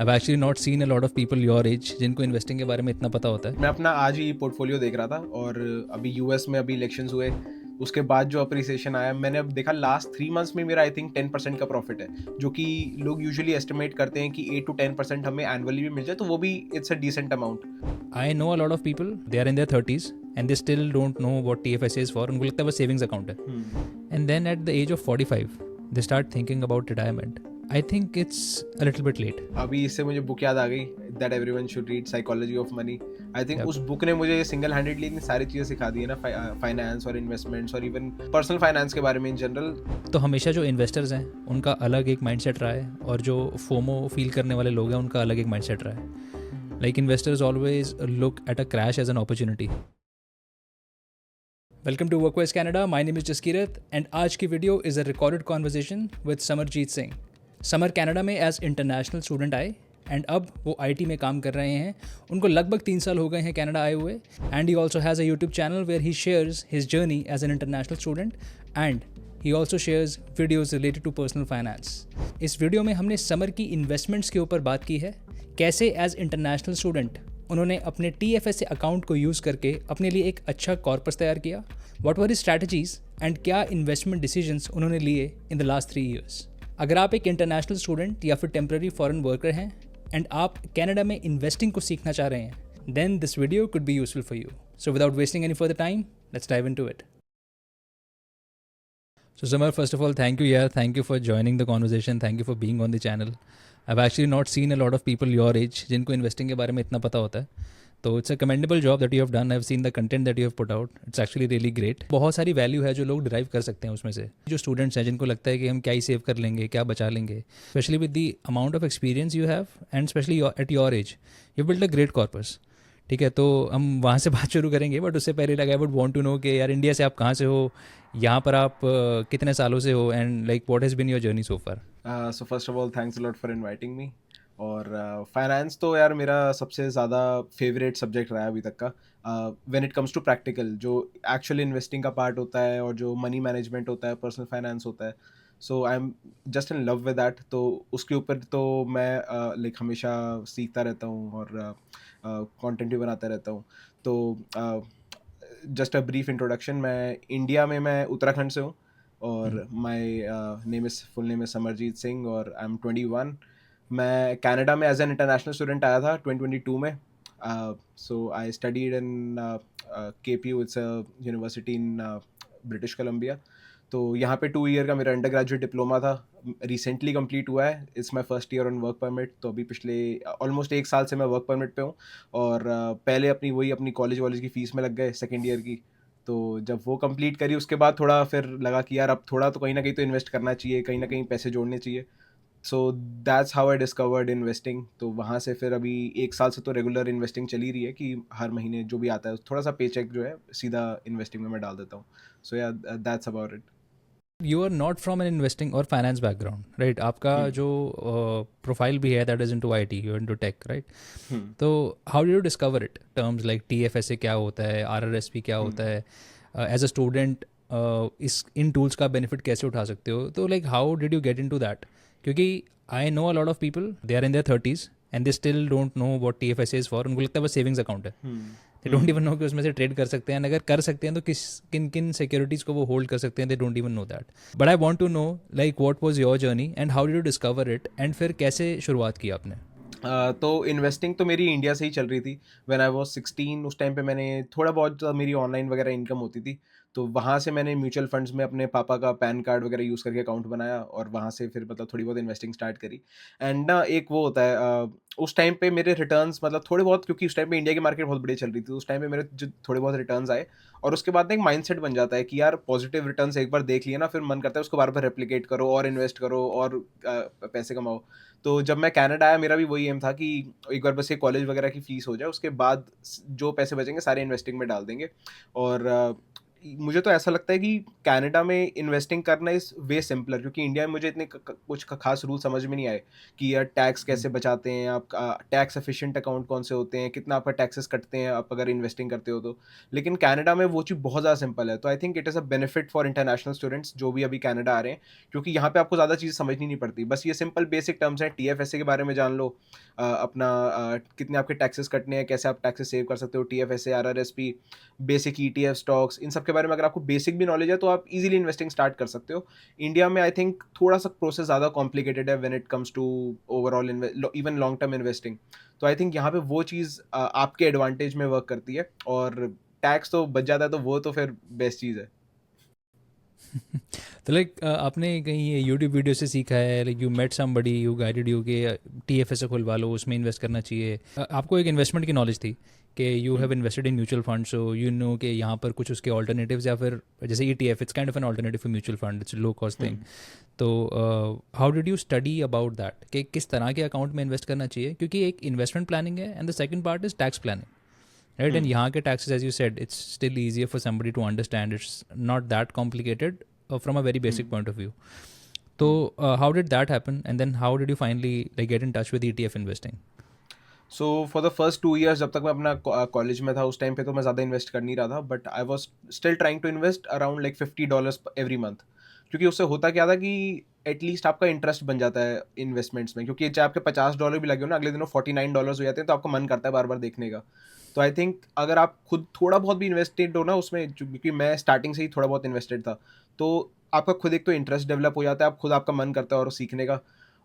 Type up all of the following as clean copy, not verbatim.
I've actually not seen a lot of people your age जिनको investing के बारे में इतना पता होता है. मैं अपना आज ही पोर्टफोलियो देख रहा था और अभी यूएस में अभी इलेक्शंस हुए, उसके बाद जो अप्रिसिएशन आया मैंने अब देखा लास्ट 3 मंथ्स में मेरा आई थिंक 10% का प्रॉफिट है, जो कि लोग यूजुअली एस्टिमेट करते हैं कि 8 to 10% हमें एनुअली भी मिल जाए, तो वो भी it's a decent amount. I know a lot of people, they are in their 30s and they still don't know what TFSA is for. उनको लगता है वो सेविंग्स अकाउंट है. And then at the age of 45, they start thinking about retirement. I think it's a little bit late. अभी इससे मुझे book याद आ गई, that everyone should read, psychology of money. I think Yep. उस book ने मुझे सिंगल हैंडेडली इतनी सारी चीज़ें सिखा दी है ना, फाइनेंस और इन्वेस्टमेंट्स और इवन पर्सनल फाइनेंस के बारे में इन जनरल. तो हमेशा जो इन्वेस्टर्स हैं उनका अलग एक माइंडसेट रहा है और जो फोमो फील करने वाले लोग हैं उनका अलग एक माइंडसेट रहा है. Like investors always look at a crash as an opportunity. Welcome to Workways Canada. My name is Jaskirat and आज की video is a recorded conversation with Samarjeet Singh. Samar Canada में एज इंटरनेशनल स्टूडेंट आए एंड अब वो आईटी में काम कर रहे हैं. उनको लगभग 3 साल हो गए हैं कनाडा आए हुए. And he also has a YouTube channel where he shares his journey as an international student and he also shares videos related to personal finance. इस वीडियो में हमने समर की इन्वेस्टमेंट्स के ऊपर बात की है. कैसे एज इंटरनेशनल स्टूडेंट उन्होंने अपने TFSA अकाउंट को यूज़ करके अपने लिए एक अच्छा कॉर्पस तैयार किया. What were his strategies and क्या इन्वेस्टमेंट डिसीजंस उन्होंने लिए इन द लास्ट 3 ईयर्स. अगर आप एक इंटरनेशनल स्टूडेंट या फिर टेम्प्रेरी फॉरेन वर्कर हैं एंड आप कनाडा में इन्वेस्टिंग को सीखना चाह रहे हैं then this video could be useful for you. So without wasting any further time let's dive into it. So Samar, first of all, thank you. Yeah, thank you for joining the conversation. Thank you for being on the channel. I've actually not seen a lot of people your age जिनको investing के बारे में इतना पता होता है. तो it's a commendable job that you have done. I have seen the content that you have put out. It's actually really great. बहुत सारी वैल्यू है जो लोग डिराइव कर सकते हैं उसमें से. जो स्टूडेंट्स हैं जिनको लगता है कि हम क्या ही सेव कर लेंगे, क्या बचा लेंगे, specially with the amount of experience you have and specially at your age you build a great corpus. ठीक है, तो हम वहाँ से बात शुरू करेंगे. बट उससे पहले लगा I would want to know कि यार इंडिया से आप कहाँ से हो, यहाँ पर आप कितने सालों से हो and like what has been your journey so far. So first of all thanks a lot for inviting me. और फाइनेंस तो यार मेरा सबसे ज़्यादा फेवरेट सब्जेक्ट रहा है अभी तक का. When it comes to practical, जो एक्चुअल इन्वेस्टिंग का पार्ट होता है और जो मनी मैनेजमेंट होता है, पर्सनल फाइनेंस होता है, so I am just in love with that. तो उसके ऊपर तो मैं लाइक हमेशा सीखता रहता हूँ और कंटेंट भी बनाता रहता हूँ. तो जस्ट अ ब्रीफ इंट्रोडक्शन, मैं उत्तराखंड से हूँ और my full name is Samarjeet Singh और आई एम 21. मैं कनाडा में एज एन इंटरनेशनल स्टूडेंट आया था 2022 में. So I studied in KPU, it's a university in British Columbia. तो यहाँ पे 2 ईयर का मेरा अंडर ग्रेजुएट डिप्लोमा था, रिसेंटली कंप्लीट हुआ है. It's my first year on work permit. तो अभी पिछले ऑलमोस्ट 1 साल से मैं वर्क परमिट पे हूँ और पहले अपनी कॉलेज वॉलेज की फ़ीस में लग गए सेकेंड ईयर की. तो जब वो कंप्लीट करी उसके बाद थोड़ा फिर लगा कि यार अब थोड़ा तो कहीं ना कहीं तो इन्वेस्ट करना चाहिए, कहीं ना कहीं पैसे जोड़ने चाहिए. So that's how I discovered investing. तो वहाँ से फिर अभी 1 साल से तो रेगुलर इन्वेस्टिंग चली रही है कि हर महीने जो भी आता है थोड़ा सा पे चेक जो है सीधा इन्वेस्टिंग में मैं डाल देता हूँ. So yeah that's about it. You are not from an investing और फाइनेंस बैकग्राउंड, राइट. आपका जो प्रोफाइल भी है that is into IT, you into tech, right. तो how do you discover it terms like TFSA क्या होता है, RRSP क्या होता है, एज अ स्टूडेंट इस इन टूल्स का बेनिफिट कैसे उठा सकते हो. तो like how did you get into that. क्योंकि I know a lot of people they are in their 30s and they still don't know what TFSA is for. उनको लगता है बस सेविंग्स अकाउंट है. दे डोंट इवन नो कि उसमें से trade कर सकते हैं. अगर कर सकते हैं तो किन किन सिक्योरिटीज़ को वो होल्ड कर सकते हैं. They don't even know that. But I want to know like what was your journey and how did you discover it and फिर कैसे शुरुआत की आपने. तो इन्वेस्टिंग तो मेरी इंडिया से ही चल रही थी. व्हेन आई वाज 16 उस टाइम पे मैंने थोड़ा बहुत मेरी ऑनलाइन वगैरह इनकम होती थी, तो वहाँ से मैंने म्यूचुअल फंड्स में अपने पापा का पैन कार्ड वगैरह यूज़ करके अकाउंट बनाया और वहाँ से फिर मतलब थोड़ी बहुत इन्वेस्टिंग स्टार्ट करी. एंड ना एक वो होता है उस टाइम पे मेरे रिटर्न्स मतलब थोड़े बहुत, क्योंकि उस टाइम पे इंडिया की मार्केट बहुत बढ़िया चल रही थी, तो उस टाइम पे मेरे जो थोड़े बहुत रिटर्न्स आए और उसके बाद ना एक माइंडसेट बन जाता है कि यार पॉजिटिव रिटर्न्स एक बार देख लिए ना, फिर मन करता है उसको बार बार रेप्लिकेट करो और इन्वेस्ट करो और पैसे कमाओ. तो जब मैं कनाडा आया मेरा भी वही एम था कि एक बार बस ये कॉलेज वगैरह की फ़ीस हो जाए, उसके बाद जो पैसे बचेंगे सारे इन्वेस्टिंग में डाल देंगे. और मुझे तो ऐसा लगता है कि कनाडा में इन्वेस्टिंग करना इज़ वे सिंपलर, क्योंकि इंडिया में मुझे इतने कुछ खास रूल समझ में नहीं आए कि यार टैक्स हम्म, कैसे बचाते हैं आप, टैक्स एफिशिएंट अकाउंट कौन से होते हैं, कितना आपका टैक्सेस कटते हैं आप अगर इन्वेस्टिंग करते हो तो। लेकिन कनाडा में वो चीज़ बहुत ज़्यादा सिंपल है, तो I think it is a benefit for international students जो भी अभी कनाडा आ रहे हैं, क्योंकि यहाँ पे आपको ज़्यादा चीज़ समझनी नहीं पड़ती, बस ये सिंपल बेसिक टर्म्स हैं, टीएफएसए के बारे में जान लो, अपना कितने आपके टैक्सेस कटने हैं, कैसे आप टैक्सेस सेव कर सकते हो, टीएफएसए, आरआरएसपी, बेसिक ईटीएफ, स्टॉक्स, इन सब के बारे में अगर आपको बेसिक भी नॉलेज है तो आप इजीली इन्वेस्टिंग स्टार्ट कर सकते हो। इंडिया में आई थिंक थोड़ा सा प्रोसेस ज़्यादा कॉम्प्लिकेटेड है when it comes to overall even long term investing. तो आई थिंक यहाँ पे वो चीज़ आपके एडवांटेज में वर्क करती है, और टैक्स तो बच जाता है तो वो तो फिर बेस्ट चीज़ है। तो लाइक आपने कहीं ये यूट्यूब वीडियो से सीखा है, like you met somebody you guided you कि टीएफएस खुलवा लो, उसमें इन्वेस्ट करना चाहिए? आपको एक इन्वेस्टमेंट की नॉलेज थी कि you have invested in mutual fund, so you know कि यहाँ पर कुछ उसके ऑल्टरनेटिव्स, या फिर जैसे ETF it's kind of an alternative for mutual fund, it's low cost thing. तो how did you study about that कि किस तरह के अकाउंट में इन्वेस्ट करना चाहिए? क्योंकि एक इन्वेस्टमेंट प्लानिंग है and the second part is tax planning, right? And यहाँ के taxes, as you said, it's still easier for somebody to understand. It's not that complicated from a very basic point of view. So how did that happen, and then how did you finally like get in touch with ETF investing? So for the first 2 years जब तक मैं अपना college में था, उस time पे तो मैं ज़्यादा इन्वेस्ट कर नहीं रहा था, but I was still trying to invest around like $50 every month, क्योंकि उससे होता क्या था कि एटलीस्ट आपका इंटरेस्ट बन जाता है इन्वेस्टमेंट्स में, क्योंकि चाहे आपके $50 भी लगे हो ना, अगले दिनों $49 हो जाते हैं, तो आपका मन करता है बार बार देखने का। तो आई थिंक अगर आप खुद थोड़ा बहुत भी इन्वेस्टेड हो ना उसमें, क्योंकि मैं स्टार्टिंग से ही थोड़ा बहुत इन्वेस्टेड था, तो आपका खुद एक तो इंटरेस्ट डेवलप हो जाता है, आप खुद आपका मन करता है और सीखने का।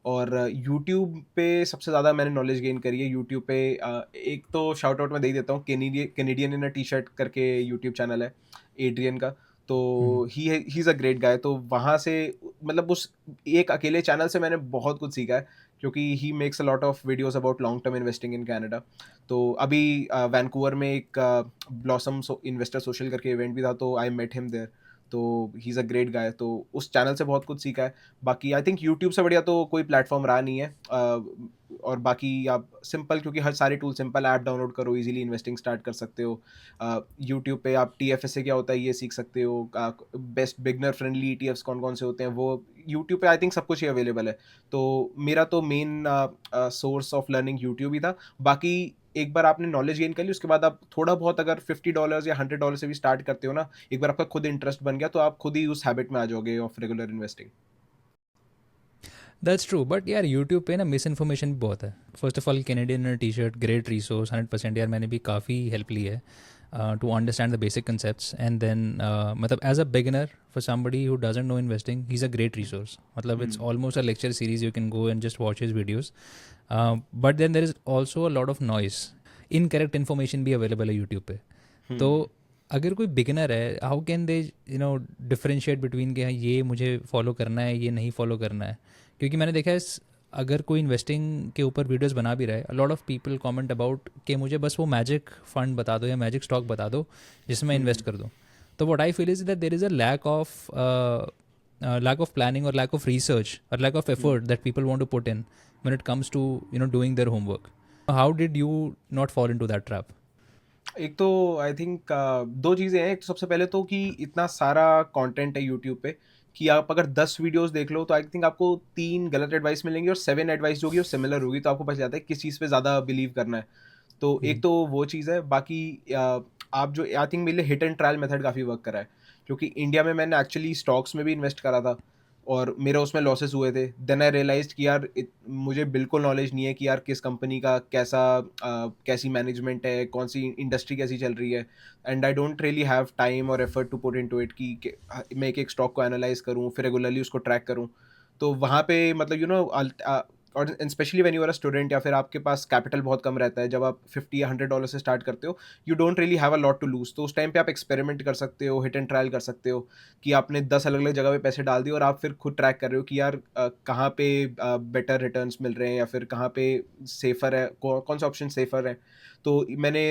और यूट्यूब पे सबसे ज़्यादा मैंने नॉलेज गेन करी है यूट्यूब पे। एक तो शाउट आउट मैं दे ही देता हूँ, कैनेडियन इन अ टी शर्ट करके यूट्यूब चैनल है एड्रियन का। तो हम्म, ही इज़ अ ग्रेट गाय, तो वहाँ से मतलब उस एक अकेले चैनल से मैंने बहुत कुछ सीखा है, क्योंकि he makes a lot of videos about long term investing in Canada. तो अभी वैंकूवर में एक ब्लॉसम इन्वेस्टर सोशल करके इवेंट भी था, तो आई मेट हिम देयर। तो he is a great guy, तो उस चैनल से बहुत कुछ सीखा है। बाकी आई थिंक यूट्यूब से बढ़िया तो कोई प्लेटफॉर्म रहा नहीं है। और बाकी आप सिंपल, क्योंकि हर सारे टूल सिंपल, ऐप डाउनलोड करो, इजीली इन्वेस्टिंग स्टार्ट कर सकते हो। यूट्यूब पे आप टीएफएसए क्या होता है ये सीख सकते हो, बेस्ट बिगनर फ्रेंडली ईटीएफ्स कौन कौन से होते हैं, वो यूट्यूब पे आई थिंक सब कुछ ही अवेलेबल है। तो मेरा तो main source of learning YouTube ही था। बाकी एक बार आपने नॉलेज गेन कर ली, उसके बाद आप थोड़ा बहुत अगर $50 या $100 से भी स्टार्ट करते हो ना, एक बार आपका खुद इंटरेस्ट बन गया, तो आप खुद ही उस हैबिट में आ जाओगे of regular investing. That's true, but यार यूट्यूब पे ना मिस इन्फॉर्मेशन भी बहुत है। First of all, Canadian T shirt great resource 100%, यार मैंने भी काफ़ी हेल्प ली है to understand the basic concepts, and then मतलब as a beginner for somebody who doesn't know investing, he is a great resource. मतलब it's almost a lecture series, you can go and just watch his videos. But then there is also a lot of noise, incorrect information भी available है YouTube पे। तो अगर कोई beginner है, how can they differentiate between कि हाँ ये मुझे फॉलो करना है, ये नहीं फॉलो करना है? क्योंकि मैंने देखा है अगर कोई इन्वेस्टिंग के ऊपर वीडियोस बना भी रहा है, अ lot of people comment about कि मुझे बस वो मैजिक फंड बता दो या मैजिक स्टॉक बता दो जिसमें मैं इन्वेस्ट कर दूँ। तो what I feel is that there is a lack of planning or lack of research or lack of effort that people want to put in when it comes to doing their homework. How did you not fall into that trap? एक तो I think दो चीज़ें हैं। एक तो सबसे पहले तो कि इतना सारा कंटेंट है यूट्यूब पे कि आप अगर 10 वीडियोस देख लो तो आई थिंक आपको 3 गलत एडवाइस मिलेंगी और 7 एडवाइस जो होगी वो सिमिलर होगी, तो आपको पता चलता है किस चीज़ पे ज़्यादा बिलीव करना है। तो एक तो वो चीज़ है। बाकी आप जो आई थिंक मेरे लिए हिट एंड ट्रायल मेथड काफ़ी वर्क करा है, क्योंकि इंडिया में मैंने एक्चुअली स्टॉक्स में भी इन्वेस्ट करा था और मेरे उसमें लॉसेस हुए थे। देन आई रियलाइज्ड कि यार मुझे बिल्कुल नॉलेज नहीं है कि यार किस कंपनी का कैसी मैनेजमेंट है, कौन सी इंडस्ट्री कैसी चल रही है, and I don't really have time और effort to put into it कि मैं एक एक स्टॉक को एनालाइज करूँ, फिर रेगुलरली उसको ट्रैक करूँ। तो वहाँ पे मतलब और specially when you are a student या फिर आपके पास कैपिटल बहुत कम रहता है, जब आप 50 या $100 से स्टार्ट करते हो, you don't really have a lot to lose. तो उस टाइम पे आप एक्सपेरिमेंट कर सकते हो, हिट एंड ट्रायल कर सकते हो कि आपने 10 अलग अलग जगह पे पैसे डाल दिए और आप फिर खुद ट्रैक कर रहे हो कि यार कहाँ पे बेटर रिटर्न्स मिल रहे हैं या फिर कहाँ पे सेफर है, कौन सा ऑप्शन सेफर है। तो मैंने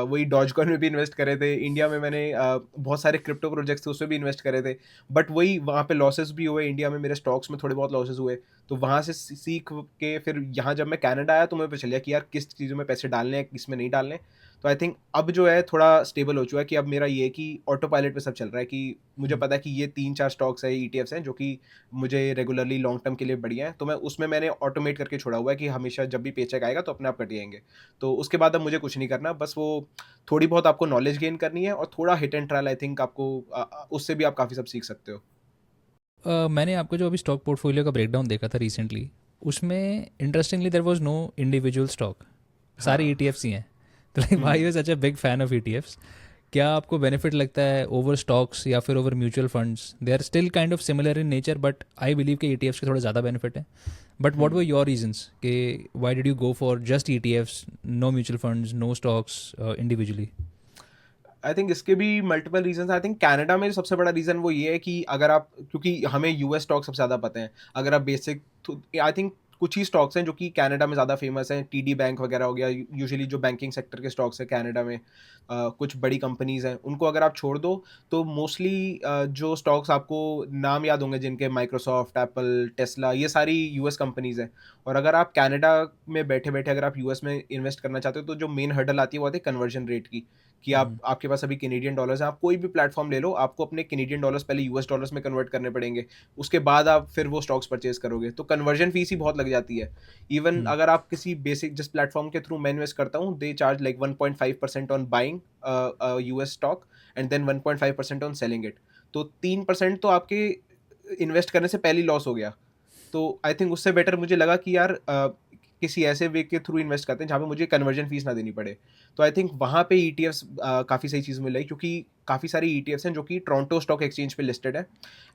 वही डॉज कॉइन में भी इन्वेस्ट करे थे। इंडिया में मैंने बहुत सारे क्रिप्टो प्रोजेक्ट्स थे उसमें भी इन्वेस्ट करे थे, बट वही वहाँ पे लॉसेस भी हुए। इंडिया में मेरे स्टॉक्स में थोड़े बहुत लॉसेस हुए, तो वहाँ से सीख के फिर यहाँ जब मैं कनाडा आया तो मुझे पता चल गया कि यार किस चीज़ों में पैसे डालने हैं, किस में नहीं डालने हैं। तो आई थिंक अब जो है थोड़ा स्टेबल हो चुका है कि अब मेरा ये है कि ऑटो पायलट पे सब चल रहा है कि मुझे पता है कि ये 3-4 स्टॉक्स है, ईटीएफ्स हैं जो कि मुझे रेगुलरली लॉन्ग टर्म के लिए बढ़िया है, तो मैं उसमें मैंने ऑटोमेट करके छोड़ा हुआ है कि हमेशा जब भी पेचेक आएगा तो अपने आप कट जाएंगे। तो उसके बाद अब मुझे कुछ नहीं करना, बस वो थोड़ी बहुत आपको नॉलेज गेन करनी है और थोड़ा hit and trial, I think आपको उससे भी आप काफ़ी सब सीख सकते हो। मैंने आपको जो अभी स्टॉक पोर्टफोलियो का ब्रेकडाउन देखा था रिसेंटली, उसमें interestingly there was no individual stock, सारे हाँ। ईटीएफ्स ही हैं। तो like why you such a big fan of ETFs? क्या आपको बेनिफिट लगता है ओवर स्टॉक्स या फिर over mutual funds? They are still kind of similar in nature, but I believe कि ईटीएफ्स के थोड़ा ज़्यादा बेनिफिट है। But what were your reasons कि why did you go for just ETFs, no mutual funds, no stocks individually? I think इसके भी multiple reasons. I think Canada में सबसे बड़ा रीज़न वो ये है कि अगर आप, क्योंकि हमें यूएस स्टॉक सबसे ज़्यादा पता है, अगर आप बेसिक, आई थिंक कुछ ही स्टॉक्स हैं जो कि कनाडा में ज़्यादा फेमस हैं, टीडी बैंक वगैरह हो गया, यूजुअली जो बैंकिंग सेक्टर के स्टॉक्स हैं कनाडा में, कुछ बड़ी कंपनीज हैं, उनको अगर आप छोड़ दो तो मोस्टली जो स्टॉक्स आपको नाम याद होंगे जिनके, माइक्रोसॉफ्ट, एप्पल, टेस्ला, ये सारी यूएस कंपनीज हैं। और अगर आप कनाडा में बैठे बैठे अगर आप यूएस में इन्वेस्ट करना चाहते हो तो जो मेन हर्डल आती है वो आती है कन्वर्जन रेट की, कि आपके पास अभी कैनेडियन डॉलर्स हैं, आप कोई भी प्लेटफॉर्म ले लो, आपको अपने कैनेडियन डॉलर्स पहले यूएस डॉलर्स में कन्वर्ट करने पड़ेंगे, उसके बाद आप फिर वो स्टॉक्स परचेज करोगे, तो कन्वर्जन फीस ही बहुत लग जाती है। इवन अगर आप किसी बेसिक जिस प्लेटफॉर्म के थ्रू मैं इन्वेस्ट करता हूँ, they charge like 1.5% on buying US stock and then 1.5% on selling it. तो 3% तो आपके इन्वेस्ट करने से पहले लॉस हो गया। तो आई थिंक उससे बेटर मुझे लगा कि यार किसी ऐसे वे के थ्रू इन्वेस्ट करते हैं जहाँ पे मुझे कन्वर्जन फीस ना देनी पड़े। तो आई थिंक वहाँ पे ईटीएफ्स काफ़ी सही चीज़ मिल रही, क्योंकि काफ़ी सारी ईटीएफ्स हैं जो कि टोरंटो स्टॉक एक्सचेंज पे लिस्टेड है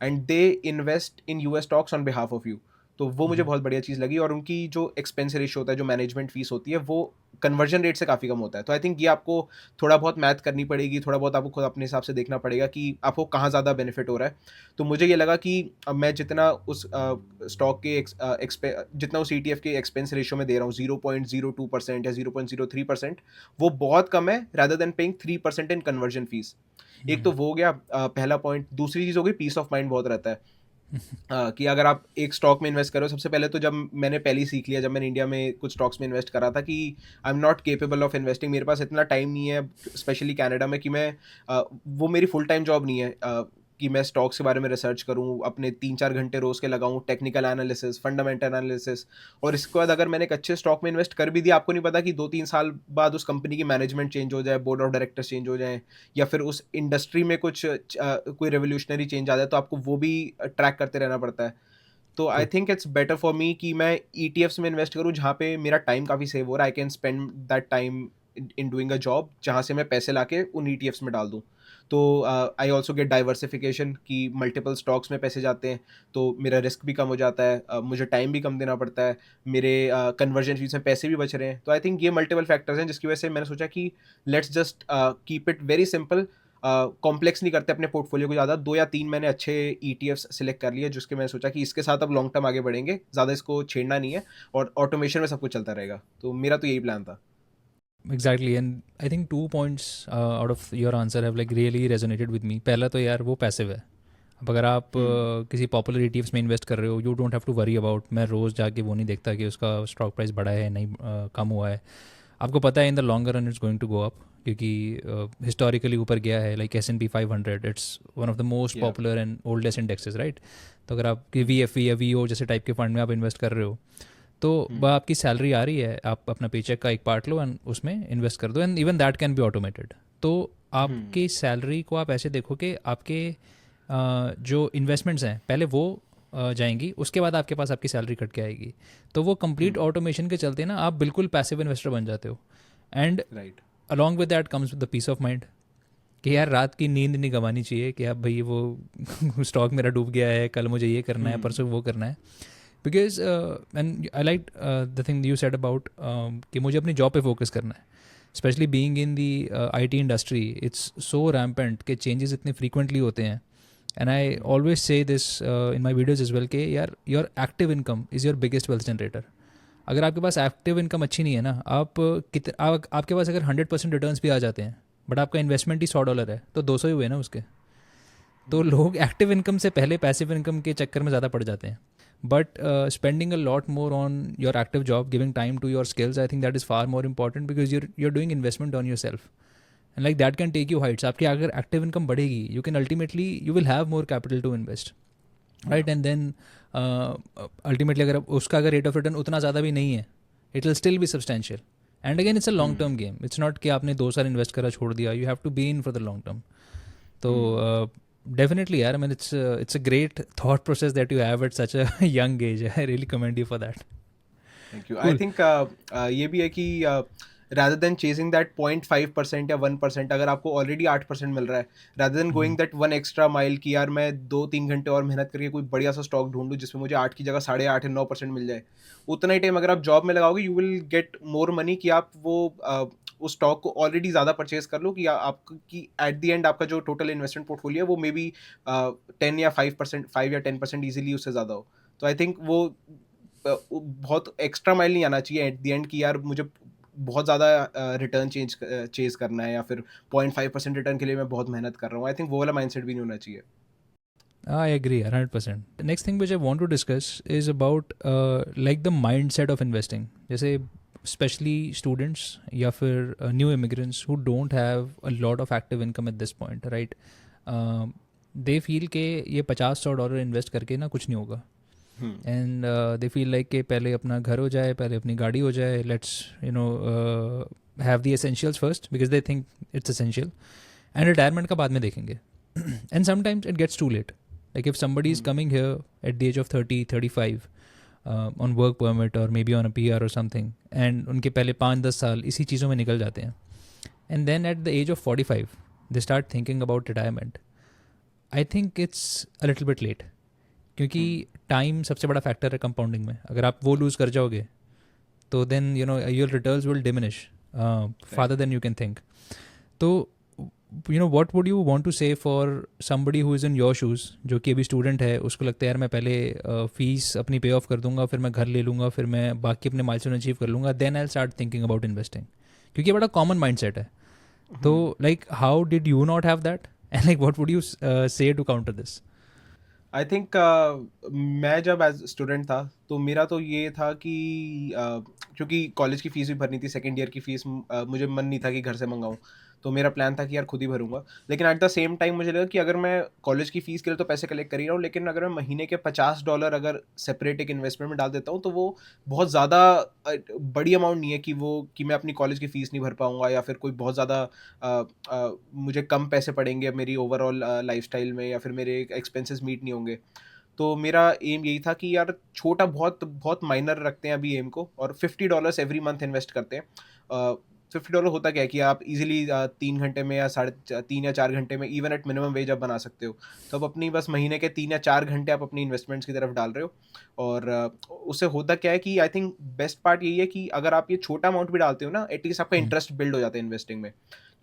and they invest in US stocks on behalf of you. तो वो मुझे बहुत बढ़िया चीज़ लगी, और उनकी जो एक्सपेंस रेशियो होता है, जो मैनेजमेंट फीस होती है, वो कन्वर्जन रेट से काफ़ी कम होता है। तो आई थिंक ये आपको थोड़ा बहुत मैथ करनी पड़ेगी, थोड़ा बहुत आपको खुद अपने हिसाब से देखना पड़ेगा कि आपको कहाँ ज़्यादा बेनिफिट हो रहा है। तो मुझे ये लगा कि अब मैं जितना उस स्टॉक के जितना उस ईटीएफ के एक्सपेंस रेशियो में दे रहा हूँ, 0.02% या 0.03%, वो बहुत कम है rather than paying 3% in conversion fees. एक तो वो हो गया पहला पॉइंट। दूसरी चीज़ हो गई पीस ऑफ माइंड बहुत रहता है। कि अगर आप एक स्टॉक में इन्वेस्ट करो, सबसे पहले तो जब मैंने पहले ही सीख लिया, जब मैंने इंडिया में कुछ स्टॉक्स में इन्वेस्ट करा था, कि I am not capable of investing, मेरे पास इतना टाइम नहीं है, स्पेशली कनाडा में, कि मैं वो मेरी फुल टाइम जॉब नहीं है कि मैं स्टॉक्स के बारे में रिसर्च करूं, अपने 3-4 घंटे रोज़ के लगाऊं टेक्निकल एनालिसिस, फंडामेंटल एनालिसिस, और इसके बाद अगर मैंने एक अच्छे स्टॉक में इन्वेस्ट कर भी दिया, आपको नहीं पता कि 2-3 साल बाद उस कंपनी की मैनेजमेंट चेंज हो जाए, बोर्ड ऑफ डायरेक्टर्स चेंज हो जाए, या फिर उस इंडस्ट्री में कुछ कोई रेवोल्यूशनरी चेंज आ जाए, तो आपको वो भी ट्रैक करते रहना पड़ता है। तो आई think it's better for me कि मैं ईटीएफ्स में इन्वेस्ट करूं जहाँ पे मेरा टाइम काफ़ी सेव हो रहा है। I can spend that time in doing a job जहाँ से मैं पैसे लाके उन ईटीएफ्स में डाल दूं। तो आई ऑल्सो गेट डाइवर्सिफिकेशन, कि मल्टीपल स्टॉक्स में पैसे जाते हैं, तो मेरा रिस्क भी कम हो जाता है, मुझे टाइम भी कम देना पड़ता है, मेरे कन्वर्जन फीस में पैसे भी बच रहे हैं। तो आई थिंक ये मल्टीपल फैक्टर्स हैं जिसकी वजह से मैंने सोचा कि let's just keep it very simple, complex नहीं करते अपने पोर्टफोलियो को ज़्यादा। 2 या 3 मैंने अच्छे ईटीएफ्स सिलेक्ट कर लिए, जिसके मैंने सोचा कि इसके साथ अब लॉन्ग टर्म आगे बढ़ेंगे, ज़्यादा इसको छेड़ना नहीं है, और ऑटोमेशन में सब कुछ चलता रहेगा। तो मेरा तो यही प्लान था। Exactly, and I think 2 points out of your answer have like really resonated with me. पहला तो यार वो पैसिव है। अब अगर आप किसी पॉपुलर ईटीएफ्स में इन्वेस्ट कर रहे हो, you don't have to worry about, मैं रोज़ जाके वो नहीं देखता कि उसका स्टॉक प्राइस बढ़ा है नहीं कम हुआ है। आपको पता है in the longer run it's going to go up, क्योंकि हिस्टोरिकली ऊपर गया है। Like S&P 500 it's one of the most Yeah. Popular and oldest indexes, right? तो अगर आप VFE या VO जैसे टाइप के फंड में आप इन्वेस्ट कर रहे हो, तो वह आपकी सैलरी आ रही है, आप अपना पेचेक का एक पार्ट लो एंड उसमें इन्वेस्ट कर दो, and even that can be automated. तो आपकी सैलरी को आप ऐसे देखो कि आपके जो इन्वेस्टमेंट्स हैं पहले वो जाएंगी, उसके बाद आपके पास आपकी सैलरी कट के आएगी। तो वो कंप्लीट ऑटोमेशन के चलते ना आप बिल्कुल पैसिव इन्वेस्टर बन जाते हो। And right. Along with that comes with the peace of mind कि यार रात की नींद नहीं गंवानी चाहिए कि अब भाई वो स्टॉक मेरा डूब गया है, कल मुझे ये करना है, परसों वो करना है। Because and I like the thing you said about कि मुझे अपनी जॉब पे फोकस करना है, specially being in the IT industry. It's so rampant कि चेंजेस इतने फ्रीक्वेंटली होते हैं। And I always say this in my videos is well कि यार your active income is your biggest wealth generator. अगर आपके पास एक्टिव इनकम अच्छी नहीं है ना, आपके पास अगर 100% रिटर्न्स भी आ जाते हैं, बट आपका इन्वेस्टमेंट ही $100 है, तो 200 ही हुए ना उसके। तो लोग एक्टिव इनकम से पहले पैसिव इनकम के चक्कर में ज़्यादा पड़ जाते हैं। But spending a lot more on your active job, giving time to your skills, I think that is far more important because you're doing investment on yourself. And like that can take you heights. आपकी अगर active income बढ़ेगी, you can ultimately, you will have more capital to invest, right? And then ultimately अगर उसका अगर rate of return उतना ज़्यादा भी नहीं है, it will still be substantial. And again, it's a long term game. It's not कि आपने 2 साल invest करा छोड़ दिया. You have to be in for the long term. तो definitely यार, I mean, it's a great thought process that you have at such a young age. I really commend you for that. Thank you. Cool. I think ये भी है कि rather than chasing that 0.5% या 1%, अगर आपको already 8% मिल रहा है, rather than going that one extra mile कि यार मैं 2-3 घंटे और मेहनत करके कोई बढ़िया सा स्टॉक ढूंढूं जिसमें मुझे 8 की जगह 8.5 या 9% मिल जाए, उतना ही टाइम अगर आप जॉब में लगाओगे you will get more money कि आप वो उस स्टॉक को ऑलरेडी ज़्यादा परचेज कर लो कि आपकी एट द एंड आपका जो टोटल इन्वेस्टमेंट पोर्टफोलियो है वो मे बी 10 या 5%, 5 या 10% ईजिली उससे ज़्यादा हो. तो आई थिंक वो बहुत एक्स्ट्रा माइल नहीं आना चाहिए एट द एंड कि यार मुझे बहुत ज़्यादा रिटर्न चेज करना है या फिर 0.5% रिटर्न के लिए मैं बहुत मेहनत कर रहा हूँ. आई थिंक वो वाला माइंडसेट भी नहीं होना चाहिए. I agree 100%. The next thing which I want to discuss is about like the mindset of investing. जैसे especially students या फिर new immigrants who don't have a lot of active income at this point, right? They feel कि ये $50-100 invest करके ना कुछ नहीं होगा. एंड दे फील लाइक कि पहले अपना घर हो जाए, पहले अपनी गाड़ी हो जाए, let's have the essentials first because they think it's essential, and retirement का बाद में देखेंगे. And sometimes it gets to late. Like if somebody is coming here at the age of 30-35 on work permit और maybe on a PR और something, and उनके पहले 5-10 साल इसी चीज़ों में निकल जाते हैं, and then at the age of 45 they start thinking about retirement. I think it's a little bit late, क्योंकि टाइम सबसे बड़ा फैक्टर है कंपाउंडिंग में. अगर आप वो लूज़ कर जाओगे तो then your returns will diminish further then you can think. तो what would you want to say for somebody who is in your shoes, जो कि अभी स्टूडेंट है, उसको लगता है यार मैं पहले फीस अपनी पे ऑफ कर दूंगा, फिर मैं घर ले लूँगा, फिर मैं बाकी अपने माइलस्टोन अचीव कर लूँगा, then I start thinking about investing, क्योंकि ये बड़ा कॉमन माइंडसेट है. तो like how did you not have that, and like what would you say to counter this? I think मैं जब एज स्टूडेंट था तो मेरा तो ये था कि क्योंकि कॉलेज की फ़ीस भी भरनी थी, सेकेंड ईयर की फ़ीस मुझे मन नहीं था कि घर से मंगाऊँ, तो मेरा प्लान था कि यार खुद ही भरूंगा. लेकिन एट द सेम टाइम मुझे लगा कि अगर मैं कॉलेज की फ़ीस के लिए तो पैसे कलेक्ट कर ही रहा हूँ, लेकिन अगर मैं महीने के $50 अगर सेपरेट एक इन्वेस्टमेंट में डाल देता हूँ तो वो बहुत ज़्यादा बड़ी अमाउंट नहीं है कि मैं अपनी कॉलेज की फ़ीस नहीं भर पाऊँगा या फिर कोई बहुत ज़्यादा मुझे कम पैसे पड़ेंगे मेरी ओवरऑल लाइफस्टाइल में या फिर मेरे एक्सपेंसेस मीट नहीं होंगे. तो मेरा एम यही था कि यार छोटा बहुत बहुत माइनर रखते हैं अभी एम को, और $50 एवरी मंथ इन्वेस्ट करते हैं. $50 होता क्या है कि आप इजीली 3 घंटे में या 3 या 4 घंटे में इवन एट मिनिमम वेज आप बना सकते हो. तो अब अपनी बस महीने के 3 या 4 घंटे आप अपनी इन्वेस्टमेंट्स की तरफ डाल रहे हो, और उससे होता क्या है कि आई थिंक बेस्ट पार्ट यही है कि अगर आप ये छोटा अमाउंट भी डालते हो ना, एटलीस्ट आपका इंटरेस्ट बिल्ड हो जाता है इन्वेस्टिंग में.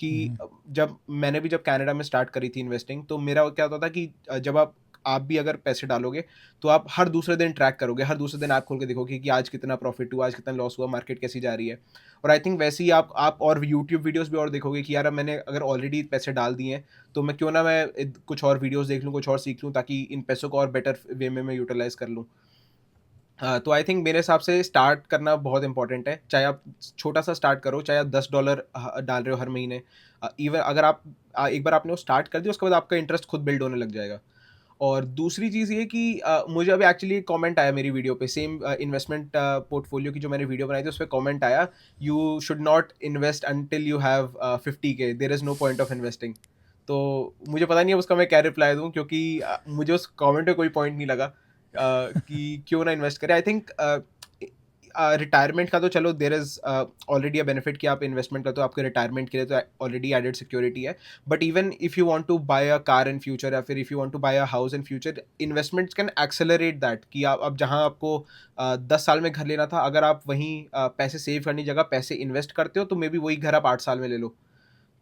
कि जब कनाडा में स्टार्ट करी थी इन्वेस्टिंग, तो मेरा क्या होता था कि जब आप भी अगर पैसे डालोगे तो आप हर दूसरे दिन ट्रैक करोगे, हर दूसरे दिन ऐप खोल के देखोगे कि आज कितना प्रॉफिट हुआ, आज कितना लॉस हुआ, मार्केट कैसी जा रही है. और आई थिंक वैसे ही आप और यूट्यूब वीडियोस भी और देखोगे कि यार मैंने अगर ऑलरेडी पैसे डाल दिए हैं तो मैं क्यों ना मैं कुछ और वीडियोस देख लूँ, कुछ और सीख लूँ, ताकि इन पैसों को और बेटर वे में मैं यूटिलाइज कर लूँ. तो आई थिंक मेरे हिसाब से स्टार्ट करना बहुत इंपॉर्टेंट है. चाहे आप छोटा सा स्टार्ट करो, चाहे आप $10 डाल रहे हो हर महीने, इवन अगर आप एक बार आपने वो स्टार्ट कर दिया उसके बाद आपका इंटरेस्ट खुद बिल्ड होने लग जाएगा. और दूसरी चीज़ ये कि मुझे अभी एक्चुअली एक कमेंट आया मेरी वीडियो पे, सेम इन्वेस्टमेंट पोर्टफोलियो की जो मैंने वीडियो बनाई थी उस पर कमेंट आया, you should not invest until you have 50K, there is no point of investing. तो मुझे पता नहीं है उसका मैं क्या रिप्लाई दूँ, क्योंकि मुझे उस कमेंट में कोई पॉइंट नहीं लगा कि क्यों ना इन्वेस्ट करें. आई थिंक रिटायरमेंट का तो चलो there is already a benefit कि आप इन्वेस्टमेंट करते हो, आपके रिटायरमेंट के लिए तो ऑलरेडी एडेड सिक्योरिटी है. But even if you want to buy a car in future या फिर if you want to buy a house in future, investments can accelerate that. कि आप अब जहाँ आपको 10 साल में घर लेना था, अगर आप वहीं पैसे सेव करने की जगह पैसे इन्वेस्ट करते हो तो मे बी वही घर आप 8 साल में ले लो.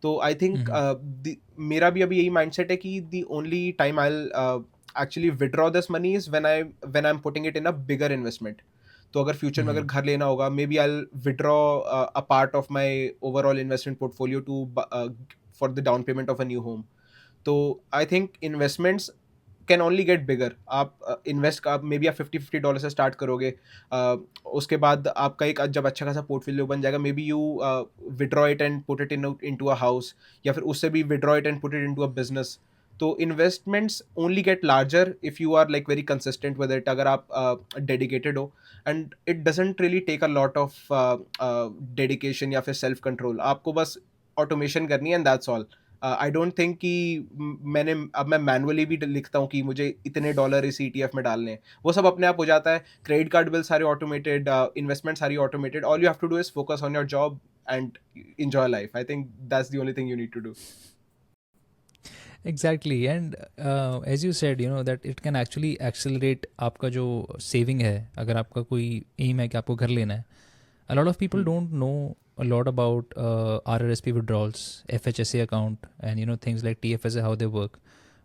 तो आई थिंक मेरा भी अभी यही माइंडसेट है कि the only time I will actually withdraw this money is when I am putting it in a bigger investment. तो अगर फ्यूचर में अगर घर लेना होगा, maybe I will withdraw a part of my overall investment portfolio to for the down payment of a new home. तो आई think investments can only get bigger. आप invest आप मे बी आप $50 से स्टार्ट करोगे, उसके बाद आपका एक जब अच्छा खासा पोर्टफोलियो बन जाएगा, maybe you withdraw it and put it into a house, या फिर उससे भी withdraw it and put it into a business. तो investments only get larger if you are like very consistent with it, अगर आप dedicated हो। And it doesn't really take a lot of dedication या फिर सेल्फ कंट्रोल, आपको बस automation करनी है and that's all. I don't think कि मैं मैनुअली भी लिखता हूँ कि मुझे इतने डॉलर इस ETF में डालने हैं, वो सब अपने आप हो जाता है। क्रेडिट कार्ड बिल सारे ऑटोमेटेड, इन्वेस्टमेंट सारी automated, all you have to do is focus on your job and enjoy life. I think that's the only thing you need to do. Exactly and as you said that it can actually accelerate आपका जो saving है। अगर आपका कोई M है कि आपको घर लेना है, a lot of people don't know a lot about RRSP withdrawals, FHSA account and things like TFSA how they work.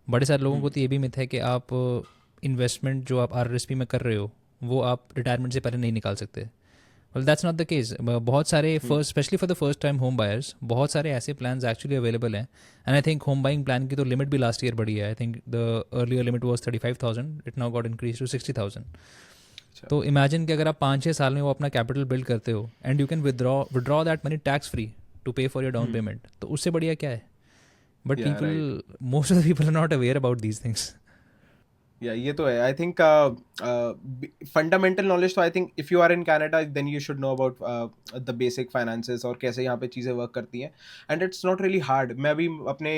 बड़े सारे लोगों को तो ये भी मिथ है कि आप इन्वेस्टमेंट जो आप RRSP में कर रहे हो वो आप रिटायरमेंट से पहले नहीं निकाल सकते। Well that's not the case. बहुत सारे first specially for the first time home buyers बहुत सारे ऐसे प्लान्स एक्चुअली अवेलेबल हैं। And I think home buying plan की तो लिमिट भी लास्ट ईयर बढ़ी है। I think the earlier limit was 35,000, it now got increase to 60,000। तो इमेजिन कि अगर आप 5-6 साल में वो अपना कैपिटल बिल्ड करते हो and you can withdraw that money tax free to pay for your down payment, तो उससे बढ़िया क्या है? But Yeah, right. People most of the people are not aware about these things. या ये तो है। आई थिंक फंडामेंटल नॉलेज तो आई think if you are in Canada then you should know about the basic finances और कैसे यहाँ पे चीज़ें वर्क करती हैं, and it's not really hard. मैं अभी अपने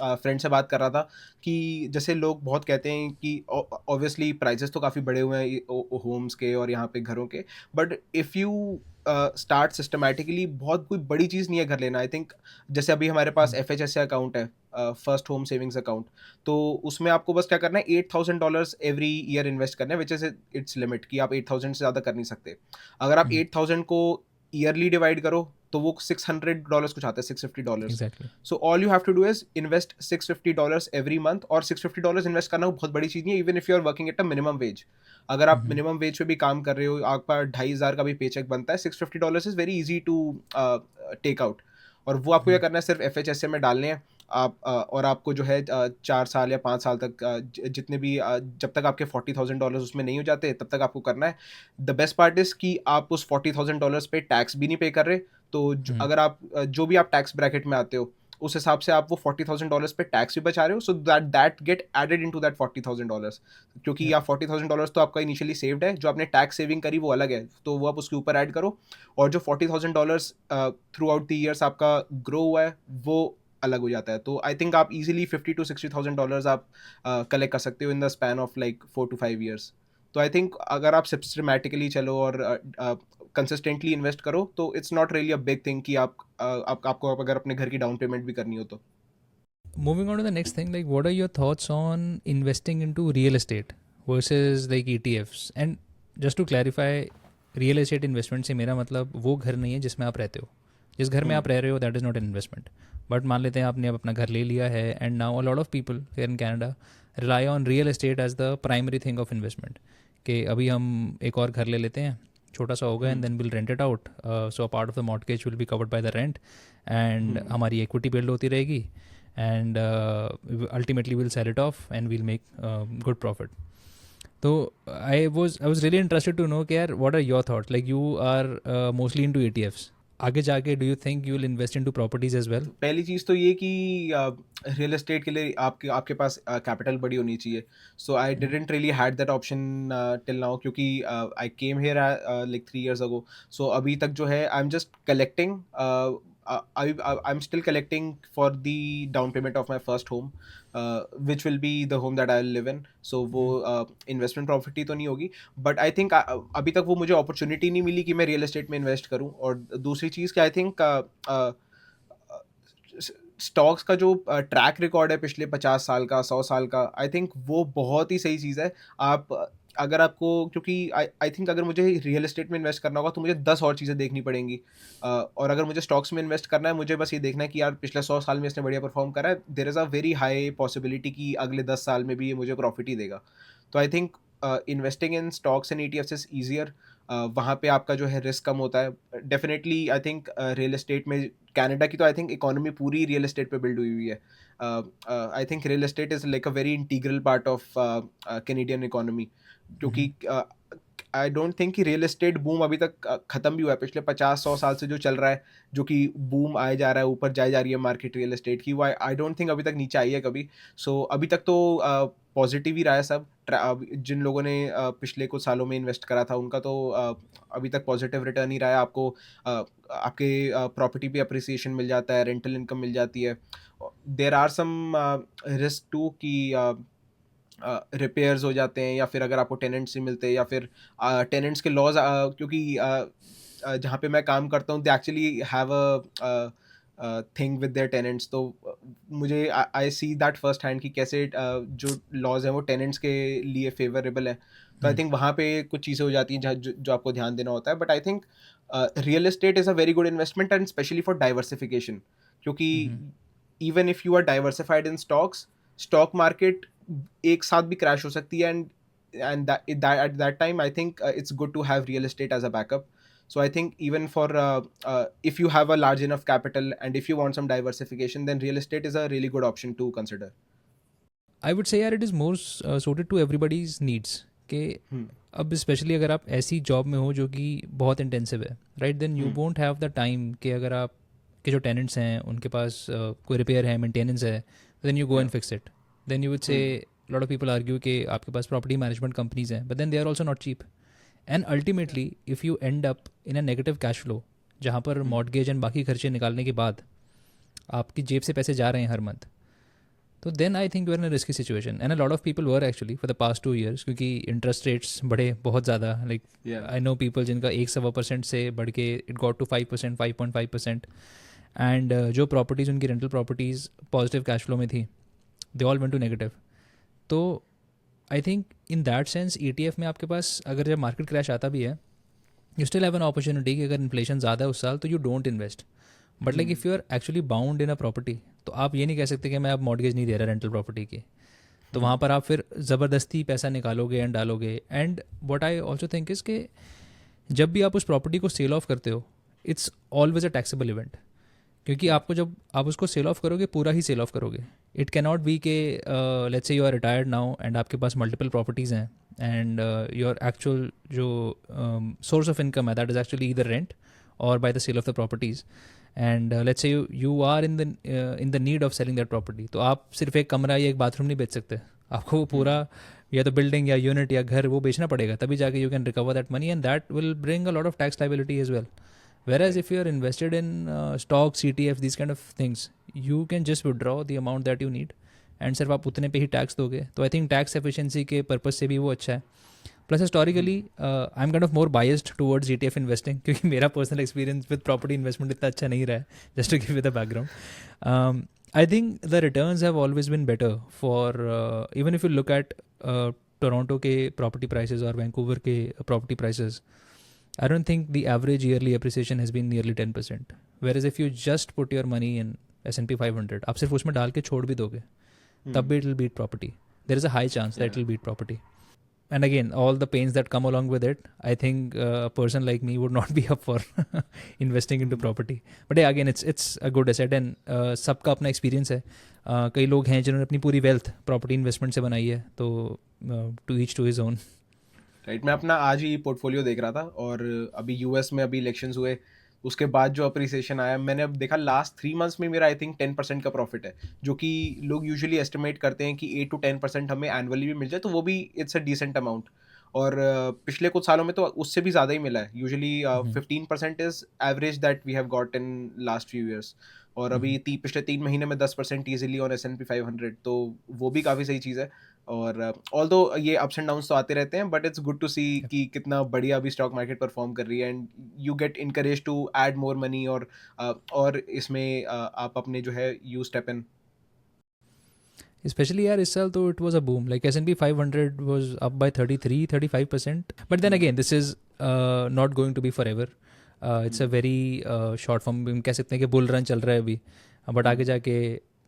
फ्रेंड से बात कर रहा था कि जैसे लोग बहुत कहते हैं कि ऑब्वियसली प्राइसेस तो काफ़ी बढ़े हुए हैं होम्स के और यहाँ पे घरों के, but if you start systematically, बहुत कोई बड़ी चीज़ नहीं है घर लेना। आई थिंक जैसे अभी हमारे पास FHSA अकाउंट है, फर्स्ट होम सेविंग्स अकाउंट, तो उसमें आपको बस क्या करना है, $8,000 एवरी ईयर इन्वेस्ट करना है, विच इज इट्स लिमिट कि आप 8,000 से ज़्यादा कर नहीं सकते। अगर आप 8,000 को ईयरली डिवाइड करो तो वो $600 कुछ आता है, $650। Exactly. So all you have to do is invest $650 every month, और $650 इन्वेस्ट करना बहुत बड़ी चीज़ नहीं है, even if you are working at a minimum wage. अगर आप मिनिमम वेज पे भी काम कर रहे हो, आपका 2,500 का भी पे चेक बनता है, $650 is very easy to take out. और वो आपको क्या करना है, सिर्फ FHSA में डालने हैं आप, और आपको जो है 4 साल या 5 साल तक, जितने भी जब तक आपके $40,000 उसमें नहीं हो जाते तब तक आपको करना है। द बेस्ट पार्ट इज़ कि आप उस $40,000 पे टैक्स भी नहीं पे कर रहे, तो अगर आप जो भी आप टैक्स ब्रैकेट में आते हो उस हिसाब से आप वो $40,000 पे टैक्स भी बचा रहे हो, so that get added into that $40,000, क्योंकि आप $40,000 तो आपका इनिशियली सेव्ड है, जो आपने टैक्स सेविंग करी वो अलग है, तो वो आप उसके ऊपर ऐड करो, और जो $40,000 थ्रू आउट द ईयर्स आपका ग्रो हुआ है वो अलग हो जाता है। तो आई थिंक आप इजीली $50,000 to $60,000 आप कलेक्ट कर सकते हो in the span of like 4 to 5 years। तो आई थिंक अगर आप सिस्टमैटिकली चलो और कंसिस्टेंटली इन्वेस्ट करो तो it's not really a big thing कि आपको अगर अपने घर की डाउन पेमेंट भी करनी हो तो। Moving on to the next thing, like what are your thoughts on investing into real estate versus like ETFs? And just to clarify, real estate investment से मेरा मतलब वो घर नहीं है जिसमें आप रहते हो। जिस घर में आप रह रहे हो that is not an investment. But मान लेते हैं आपने अब अपना घर ले लिया है and now a lot of people here in Canada rely on real estate as the primary thing of investment, कि अभी हम एक और घर ले लेते हैं, छोटा सा होगा, and then will rent it out, so a part of the mortgage will be covered by the rent and हमारी इक्विटी बिल्ड होती रहेगी and ultimately will sell it off and will make good profit. तो I was really interested to know कि यार what are your thoughts, like you are mostly into ETFs, आगे जाके do you think you will invest into properties as well? पहली चीज़ तो ये कि real estate के लिए आपके आपके पास कैपिटल बड़ी होनी चाहिए। So I didn't really had that option till now, क्योंकि I came here like 3 years ago। So अभी तक जो है I am just collecting, I am still collecting for the down payment of my first home, which will be the home that I will live in. So वो investment property तो नहीं होगी, but I think अभी तक वो मुझे opportunity नहीं मिली कि मैं रियल एस्टेट में इन्वेस्ट करूं। और दूसरी चीज़ कि आई थिंक स्टॉक्स का जो ट्रैक रिकॉर्ड है पिछले 50 साल का, 100 साल का, आई थिंक वो बहुत ही सही चीज़ है। आप अगर आपको, क्योंकि आई थिंक अगर मुझे रियल एस्टेट में इन्वेस्ट करना होगा तो मुझे 10 और चीज़ें देखनी पड़ेंगी, और अगर मुझे स्टॉक्स में इन्वेस्ट करना है, मुझे बस ये देखना है कि यार पिछले 100 साल में इसने बढ़िया परफॉर्म करा है, there is a very high possibility कि अगले 10 साल में भी ये मुझे प्रॉफिट ही देगा। तो I think investing in stocks and ETFs is easier. वहाँ पे आपका जो है रिस्क कम होता है। Definitely I think real estate में कनाडा की तो आई थिंक इकोनॉमी पूरी रियल एस्टेट पे बिल्ड हुई हुई है। I think real estate is like a very integral part of Canadian economy, क्योंकि आई डोंट थिंक कि रियल एस्टेट बूम अभी तक ख़त्म भी हुआ है। पिछले 50-100 साल से जो चल रहा है, जो कि बूम आए जा रहा है, ऊपर जाए जा रही है मार्केट रियल एस्टेट की, वो आई डोंट थिंक अभी तक नीचे आई है कभी। सो अभी तक तो पॉजिटिव ही रहा है सब। जिन लोगों ने पिछले कुछ सालों में इन्वेस्ट करा था, उनका तो अभी तक पॉजिटिव रिटर्न ही रहा है। आपको आपके प्रॉपर्टी पे अप्रिसिएशन मिल जाता है, रेंटल इनकम मिल जाती है। There are some risk too कि रिपेयर्स हो जाते हैं, या फिर अगर आपको टेनेंट्स नहीं मिलते, या फिर टेनेंट्स के लॉज, क्योंकि जहाँ पे मैं काम करता हूँ, they actually have a thing with their tenants. तो मुझे आई सी दैट फर्स्ट हैंड कि कैसे जो लॉज हैं वो टेनेंट्स के लिए फेवरेबल है। तो आई थिंक वहाँ पे कुछ चीज़ें हो जाती हैं जहाँ जो आपको ध्यान देना होता है। But I think real estate is a very good investment, and specially for diversification, क्योंकि even if you are diversified in stocks, stock market एक साथ भी क्रैश हो सकती है, and at that time I think it's good to have real estate as a backup. So I think even for if you have a large enough capital and if you want some diversification, then real estate is a really good option to consider. I would say यार it is more suited to everybody's needs के अब specially अगर आप ऐसी job में हो जो कि बहुत इंटेंसिव है, right, then you won't have the time कि अगर आप के जो टेनेंट्स हैं उनके पास कोई रिपेयर है, मेंटेनेंस है, then you go and fix it. Then you would say lot of people argue कि आपके पास प्रॉपर्टी मैनेजमेंट कंपनीज हैं, but then they are also not cheap. And ultimately if you end up in a negative cash flow, जहाँ पर mortgage and बाकी खर्चे निकालने के बाद आपकी जेब से पैसे जा रहे हैं हर मंथ, तो then I think you are in a risky situation. And a lot of people were actually for the past 2 years, क्योंकि इंटरेस्ट रेट्स बढ़े बहुत ज़्यादा। लाइक आई नो पीपल जिनका 1-1.25% से बढ़ के इट गॉट टू 5%, 5.5%। एंड जो प्रॉपर्टीज़ उनकी rental properties positive cash flow में थी, they all went to negative. तो आई think in that sense ETF में आपके पास अगर जब मार्केट क्रैश आता भी है, you still have an opportunity कि अगर इन्फ्लेशन ज़्यादा है उस साल तो you don't invest. But like if you are actually bound in a property, तो आप ये नहीं कह सकते कि मैं अब मॉर्गेज नहीं दे रहा रेंटल प्रॉपर्टी की। तो वहाँ पर आप फिर ज़बरदस्ती पैसा निकालोगे एंड डालोगे। And what I also think is कि जब भी आप उस प्रॉपर्टी को सेल ऑफ करते हो, it's always a taxable event, क्योंकि आपको जब आप उसको सेल ऑफ करोगे पूरा ही सेल ऑफ करोगे। इट कैन नॉट बी के let's say you are retired now and आपके पास मल्टीपल प्रॉपर्टीज़ हैं एंड योर एक्चुअल जो सोर्स ऑफ इनकम है that is actually either rent और by the sale of the properties. And let's say you are in the need of selling that property, तो आप सिर्फ एक कमरा या एक बाथरूम नहीं बेच सकते, आपको वो पूरा या तो बिल्डिंग या यूनिट या घर वो बेचना पड़ेगा, तभी जाके you can recover that money, and that will bring a lot of tax liability as well. Whereas if you are invested in stocks, ETF, these kind of things, you can just withdraw the amount that you need and सिर्फ आप उतने पे ही tax दोगे. तो आई थिंक tax efficiency के purpose से भी वो अच्छा है. Plus historically I am kind of more biased towards ETF investing, क्योंकि मेरा personal experience with property investment इतना अच्छा नहीं रहा है. Just to give you the background, I think the returns have always been better for even if you look at Toronto के property prices और Vancouver के property prices. I don't think the average yearly appreciation has been nearly 10%. Whereas if you just put your money in S&P 500, आप सिर्फ उसमें डाल के छोड़ भी दोगे, तब भी it will beat property. There is a high chance that it will beat property. And again, all the pains that come along with it, I think a person like me would not be up for investing into property. But yeah, again, it's a good asset and सबका अपना experience है. कई लोग हैं जिन्होंने अपनी पूरी wealth property investment से बनाई है, तो to each to his own. Right. मैं अपना आज ही पोर्टफोलियो देख रहा था, और अभी यूएस में अभी इलेक्शंस हुए, उसके बाद जो अप्रिसिएशन आया, मैंने अब देखा लास्ट 3 months में मेरा आई थिंक 10% का प्रॉफिट है, जो कि लोग यूजुअली एस्टिमेट करते हैं कि 8 to 10% हमें एनुअली भी मिल जाए, तो वो भी इट्स अ डिसेंट अमाउंट. और पिछले कुछ सालों में तो उससे भी ज़्यादा ही मिला है. Usually 15% is average that we have got in last few years. और अभी पिछले 3 महीने में 10% ईजिली ऑन S&P 500, तो वो भी काफ़ी सही चीज़ है. और ऑल्दो ये अप्स एंड डाउन्स तो आते रहते हैं, बट इट्स गुड टू सी कि कितना बढ़िया अभी स्टॉक मार्केट परफॉर्म कर रही है, and you get encourage to add more money, और इसमें आप अपने जो है यू स्टेप इन. Especially यार इस साल तो it was a boom. Like S&P 500 was up by 33-35%. But then again, this is not going to be forever. It's a very short form. हम कह सकते हैं कि बुल रन चल रहा है अभी. बट आगे जाके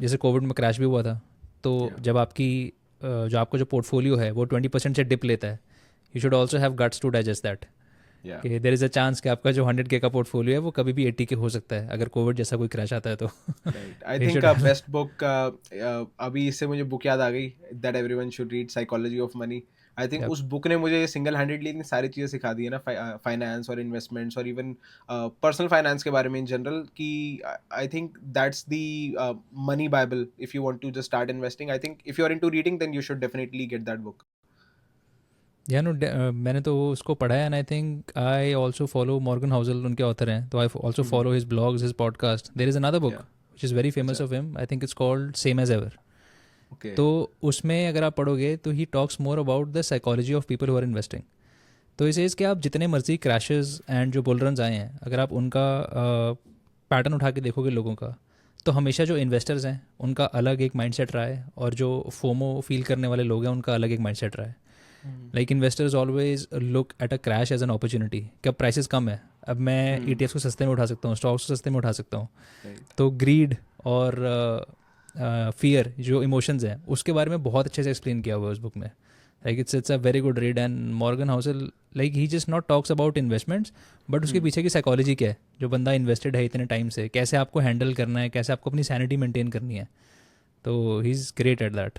जैसे कोविड में क्रैश भी हुआ था, तो जब आपकी जो आपका जो पोर्टफोलियो है वो 20% से डिप लेता है, you should also have guts to digest that. या कि देयर इज़ अ चांस कि आपका जो 100K का पोर्टफोलियो है वो कभी भी 80K हो सकता है अगर कोविड जैसा कोई क्रैश आता है तो राइट। आई ये think should have. Best book, अभी इससे मुझे बुक याद आ गई, that everyone should read, psychology of money. I think yup. उस बुक ने मुझे सिंगल हैंडेडली इतनी सारी चीज़ें सिखा दी है ना, फाइनेंस और इन्वेस्टमेंट्स और इवन पर्सनल फाइनेंस के बारे में इन जनरल, कि I think that's the money bible if you want to just start investing. I think if you are into reading then you should definitely get that book. Yeah no, मैंने तो उसको पढ़ा है and I think I also follow Morgan Housel, उनके author हैं, तो I also follow his blogs, his podcast. There is another book yeah. Which is very famous अच्छा। Of him, I think it's called same as ever. Okay. तो उसमें अगर आप पढ़ोगे तो he talks more about the psychology of people who are investing. तो इसे कि आप जितने मर्जी क्रैशेस एंड जो बुल रन्स आए हैं, अगर आप उनका पैटर्न उठा के देखोगे लोगों का, तो हमेशा जो इन्वेस्टर्स हैं उनका अलग एक माइंडसेट रहा है, और जो फोमो फील करने वाले लोग हैं उनका अलग एक माइंडसेट रहा है। Like investors always look at a crash as an opportunity, कि अब प्राइसेस कम है, अब मैं ETFs को सस्ते में उठा सकता हूँ, स्टॉक्स को सस्ते में उठा सकता हूँ। तो ग्रीड और फियर जो इमोशंस हैं उसके बारे में बहुत अच्छे से एक्सप्लेन किया हुआ है उस बुक में। Like it's a very good read. And Morgan Housel, like he just not talks about investments, but उसके पीछे की साइकोलॉजी क्या है, जो बंदा इन्वेस्टेड है इतने टाइम से, कैसे आपको हैंडल करना है, कैसे आपको अपनी सैनिटी मेंटेन करनी है। तो he is great at that.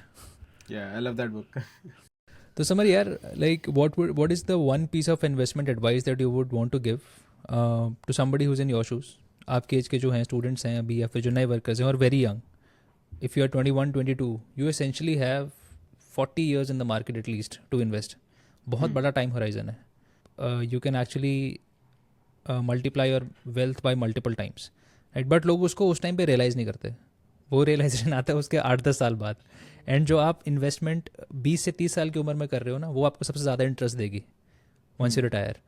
Yeah, I love that book. तो समर यार, like what is the one piece of investment advice that you would want to give to somebody who's in your shoes, आपके age के जो हैं students हैं अभी, या फिर जो नए वर्कर्स हैं और very young. If you are 21, 22, you essentially have 40 years in the market at least to invest. बहुत बड़ा टाइम होराइजन है। You can actually multiply your wealth bye multiple times, right? But लोग उसको उस टाइम पे realise नहीं करते, वो रियलाइजेशन आता है उसके 8-10 साल बाद। एंड जो आप इन्वेस्टमेंट 20 से 30 साल की उम्र में कर रहे हो ना, वो आपको सबसे ज़्यादा इंटरेस्ट देगी वंस यू रिटायर।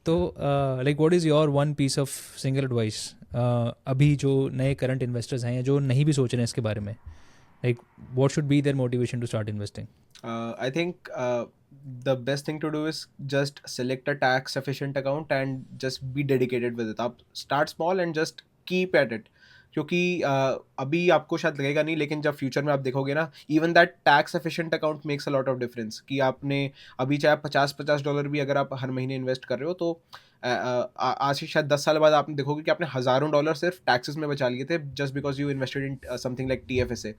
तो like what is your one piece of single advice अभी जो नए करंट इन्वेस्टर्स हैं या जो नहीं भी सोच रहे हैं इसके बारे में, like what should be their motivation to start investing? I think the best thing to do is just select a tax efficient account and just be dedicated with it. आप start small and just keep at it. क्योंकि अभी आपको शायद लगेगा नहीं, लेकिन जब future में आप देखोगे ना, even that tax efficient account makes a lot of difference. कि आपने अभी चाहे $50 भी अगर आप हर महीने इन्वेस्ट कर रहे हो, तो आज से शायद 10 साल बाद आपने देखोगे कि आपने हज़ारों डॉलर सिर्फ टैक्सेस में बचा लिए थे, just because you invested in something like TFSA।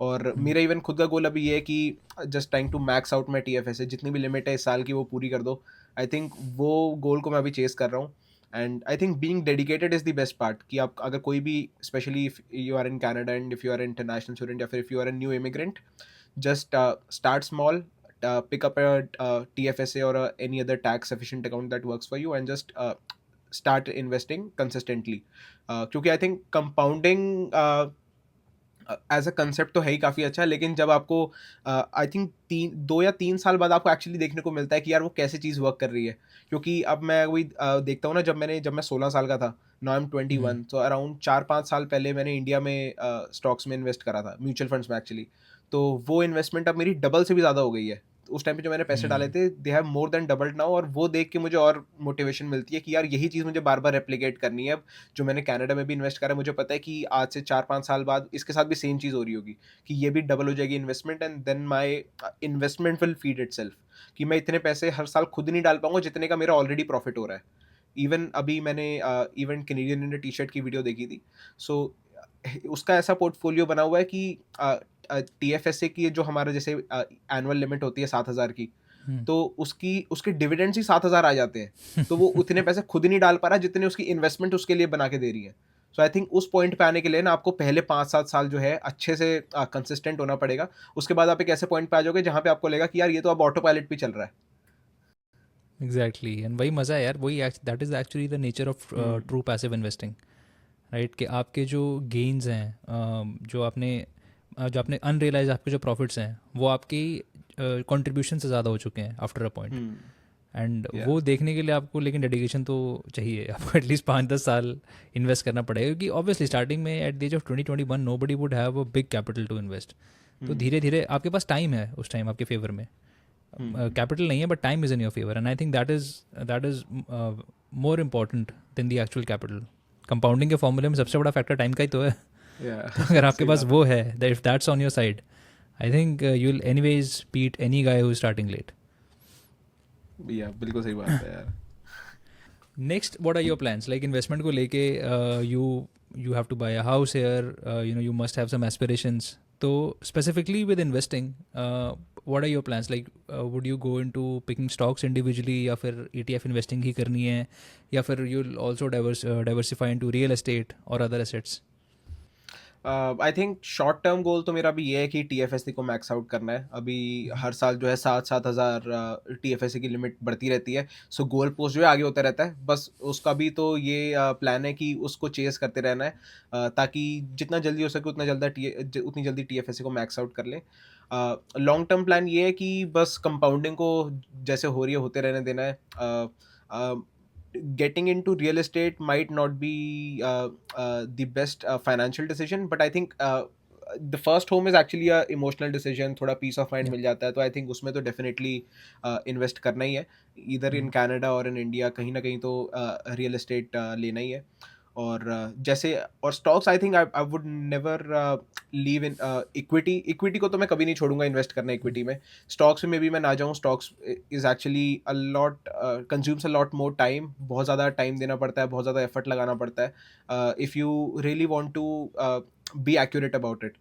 और मेरा इवन खुद का गोल अभी ये है कि just trying to max out my TFSA, जितनी भी लिमिट है इस साल की वो पूरी कर दो। आई थिंक वो गोल को मैं अभी चेस कर रहा हूँ। And I think being dedicated is the best part. कि आप अगर कोई भी, specially if you are in Canada and if you are international student, या फिर if you are a new immigrant, just start small, pick up a TFSA or any other tax efficient account that works for you, and just start investing consistently. क्योंकि I think compounding as a concept तो है ही काफ़ी अच्छा, लेकिन जब आपको I think 2 या 3 साल बाद आपको एक्चुअली देखने को मिलता है कि यार वो कैसे चीज़ वर्क कर रही है। क्योंकि अब मैं वही देखता हूँ ना, जब मैं 16 साल का था, नाउ आई एम 21, तो अराउंड 4-5 साल पहले मैंने इंडिया में स्टॉक्स में इन्वेस्ट करा था, म्यूचुअल फंड्स में एक्चुअली। तो वो इन्वेस्टमेंट अब मेरी डबल से भी ज़्यादा हो गई है। उस टाइम पे जो मैंने पैसे डाले थे, they have more than doubled now. और वो देख के मुझे और मोटिवेशन मिलती है कि यार यही चीज़ मुझे बार बार रेप्लिकेट करनी है। अब जो मैंने कनाडा में भी इन्वेस्ट करा है, मुझे पता है कि आज से 4-5 साल बाद इसके साथ भी सेम चीज़ हो रही होगी, कि ये भी डबल हो जाएगी investment, and then my investment will feed itself. कि मैं इतने पैसे हर साल खुद नहीं डाल पाऊंगा जितने का मेरा ऑलरेडी प्रॉफिट हो रहा है। इवन अभी मैंने इवन कैनेडियन इंडिया टी-शर्ट की वीडियो देखी थी। सो उसका ऐसा पोर्टफोलियो बना हुआ है कि TFSA की जो हमारा जैसे एनुअल लिमिट होती है 7,000 की, तो उसके डिविडेंड्स ही 7,000 आ जाते हैं। तो वो उतने पैसे खुद नहीं डाल पा रहा जितने उसकी इन्वेस्टमेंट उसके लिए बना के दे रही है। सो आई थिंक उस पॉइंट पे आने के लिए ना, आपको पहले 5-7 साल जो है अच्छे से कंसिस्टेंट होना पड़ेगा। उसके बाद आप एक ऐसे पॉइंट पे आ जाओगे जहाँ पे आपको लगेगा कि यार ये तो अब ऑटो पायलट पे चल रहा है। एग्जैक्टली, एंड वही मज़ा है यार, वही that is actually the nature of true passive investing, right? कि आपके जो गेन्स हैं, जो आपने अनरियलाइज आपके जो प्रॉफिट्स हैं, वो आपकी कंट्रीब्यूशन से ज़्यादा हो चुके हैं आफ्टर अ पॉइंट। एंड वो देखने के लिए आपको लेकिन डेडिकेशन तो चाहिए, आपको एटलीस्ट 5-10 साल इन्वेस्ट करना पड़ेगा। क्योंकि ऑब्वियसली स्टार्टिंग में at the age of 20-21 nobody would have a big capital to invest. तो धीरे धीरे आपके पास टाइम है, उस टाइम आपके फेवर में कैपिटल नहीं है, but time is in your favour. And I think that is more important than the actual capital. Compounding के फॉर्मूले में सबसे बड़ा फैक्टर टाइम का ही तो है। तो अगर आपके पास वो है, if that's on your side, I think you will anyways beat any guy who is starting late. बिल्कुल सही बात है यार। Next what are your plans like investment को लेके you you have to buy a house here you know you must have some aspirations तो specifically with investing what are your plans like would you go into picking stocks individually या फिर ETF investing ही करनी है या फिर you also diversify into real estate और other assets? I think short term goal तो मेरा अभी ये है कि टीएफएससी को मैक्स आउट करना है। अभी हर साल जो है 7,000 टीएफएससी की लिमिट बढ़ती रहती है, सो गोल पोस्ट जो है आगे होता रहता है। बस उसका भी तो ये प्लान है कि उसको चेस करते रहना है, ताकि जितना जल्दी हो सके उतनी जल्दी टीएफएससी को मैक्स आउट कर लें। लॉन्ग टर्म प्लान ये है कि बस कंपाउंडिंग को जैसे हो रही है होते रहने देना है। Getting into real estate might not be the best financial decision, but I think the first home is actually a emotional decision. थोड़ा peace of mind Yeah. मिल जाता है, तो I think उसमें तो definitely invest करना ही है, either in Mhm. Canada और in India, कहीं ना कहीं तो real estate लेना ही है। और जैसे और stocks I think I would never leave in equity को तो मैं कभी नहीं छोड़ूंगा इन्वेस्ट करना इक्विटी में। स्टॉक्स में भी मैं ना जाऊँ, stocks is actually a lot consumes a lot more time, बहुत ज़्यादा टाइम देना पड़ता है, बहुत ज़्यादा एफर्ट लगाना पड़ता है if you really want to be accurate about it.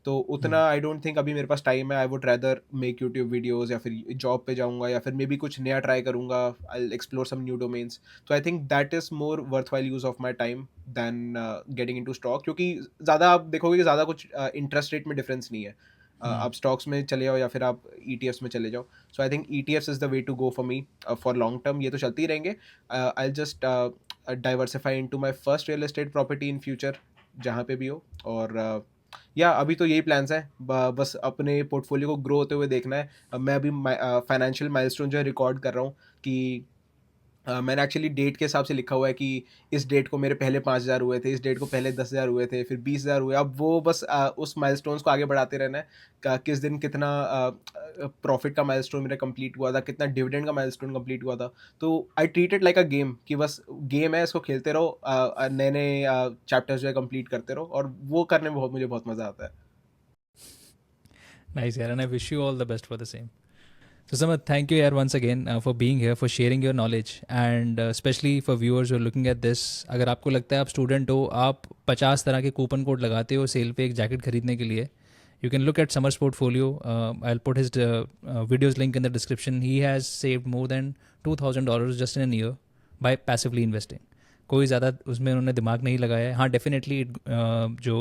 तो उतना आई डोंट थिंक अभी मेरे पास टाइम है। I would rather make YouTube videos, या फिर जॉब पे जाऊँगा, या फिर मे बी कुछ नया ट्राई करूँगा, I explore some new domains. तो आई think that is more worthwhile use of my time than getting into stock, क्योंकि ज़्यादा आप देखोगे कि ज़्यादा कुछ इंटरेस्ट रेट में डिफरेंस नहीं है। Mhm. आप स्टॉक्स में चले जाओ या फिर आप ईटीएफ्स में चले जाओ। So I think ETFs is the way to go for me for long term. ये तो चलते ही रहेंगे। I just diversify into my first real estate property in future, जहाँ पे भी हो। और या अभी तो यही प्लान्स हैं, बस अपने पोर्टफोलियो को ग्रो होते हुए देखना है। मैं अभी फाइनेंशियल माइलस्टोन जो है रिकॉर्ड कर रहा हूँ कि मैंने एक्चुअली डेट के हिसाब से लिखा हुआ है कि इस डेट को मेरे पहले 5,000 हुए थे, इस डेट को पहले 10,000 हुए थे, फिर 20,000 हुए। अब वो बस उस माइलस्टोन्स को आगे बढ़ाते रहना है। किस दिन कितना प्रॉफिट का माइलस्टोन मेरा कंप्लीट हुआ था, कितना डिविडेंड का माइलस्टोन कंप्लीट हुआ था। तो I treat it like a game, कि बस गेम है, इसको खेलते रहो, नए नए चैप्टर्स जो है कंप्लीट करते रहो, और वो करने में मुझे बहुत मज़ा आता है। Nice, yeah, and I wish you all the best for the same. So, Samad, thank you, yaar, once again for being here, for sharing your knowledge, and especially for viewers who are looking at this. अगर आपको लगता है आप student हो, आप 50 तरह के coupon code लगाते हो सेल पे एक जैकेट खरीदने के लिए, you can look at Samar's portfolio. I'll put his videos link in the description. He has saved more than $2,000 just in a year by passively investing. कोई ज़्यादा उसमें उन्होंने दिमाग नहीं लगाया है। हाँ, डेफिनेटली जो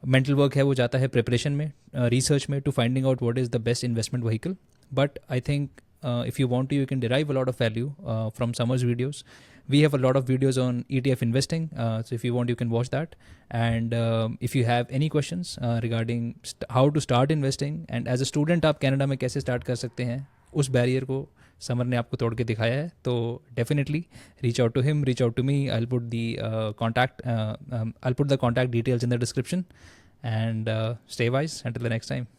मेंटल वर्क है वो जाता है प्रिपरेशन में, रिसर्च में, to finding out what is the best investment vehicle. But I think if you want to, you can derive a lot of value from Summer's videos. We have a lot of videos on ETF investing, so if you want, you can watch that. And if you have any questions regarding how to start investing, and as a student आप Canada में कैसे start कर सकते हैं, उस barrier को summer ने आपको तोड़ के दिखाया है. तो definitely reach out to him, reach out to me. I'll put the contact details in the description. And stay wise until the next time.